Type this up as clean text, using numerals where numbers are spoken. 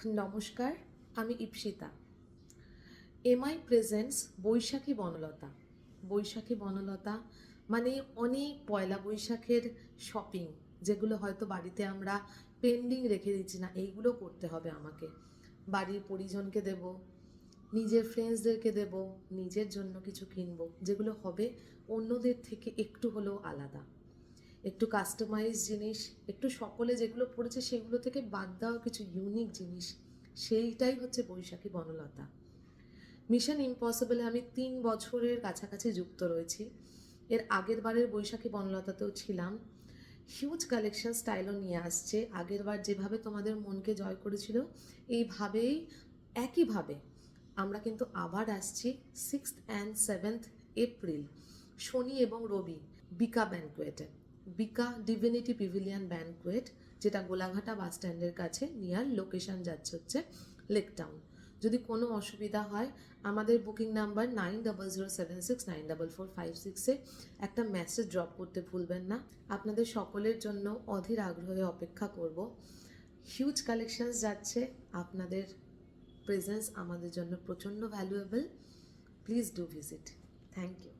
নমস্কার, আমি Ipsita. MI presents বৈশাখী বনলতা। বৈশাখী বনলতা মানে অনেক পয়লা বৈশাখের শপিং, যেগুলো হয়তো বাড়িতে আমরা পেন্ডিং রেখে দিচ্ছি না, এইগুলো করতে হবে আমাকে। বাড়ির পরিজনকে দেব, নিজের ফ্রেন্ডসদেরকে দেব, নিজের জন্য কিছু কিনবো, যেগুলো হবে অন্যদের থেকে একটু হলেও আলাদা, একটু কাস্টমাইজ জিনিস, একটু সকলে যেগুলো পড়েছে সেগুলো থেকে বাদ দেওয়া কিছু ইউনিক জিনিস। সেইটাই হচ্ছে বৈশাখী বনলতা। মিশন ইম্পসিবলে আমি 3 বছরের কাছাকাছি যুক্ত রয়েছি। এর আগের বারের বৈশাখী বনলতাতেও ছিলাম। হিউজ কালেকশন স্টাইলও নিয়ে আসছে। আগের বার যেভাবে তোমাদের মনকে জয় করেছিল, এইভাবেই একইভাবে আমরা কিন্তু আবার আসছি 6th and 7th এপ্রিল, শনি এবং রবি, বিকা ব্যানকুয়েটে। বিকা ডিভিনিটি পিভিলিয়ন ব্যানকুয়েট, যেটা গোলাঘাটা বাস স্ট্যান্ডের কাছে নিয়ার, লোকেশন যাচ্ছে হচ্ছে লেক টাউন। যদি কোনো অসুবিধা হয় আমাদের বুকিং নাম্বার 9007694456-এ একটা মেসেজ ড্রপ করতে ভুলবেন না। আপনাদের সকলের জন্য অধীর আগ্রহে অপেক্ষা করব। হিউজ কালেকশনস যাচ্ছে, আপনাদের প্রেজেন্স আমাদের জন্য প্রচণ্ড valuable. Please do visit. Thank you.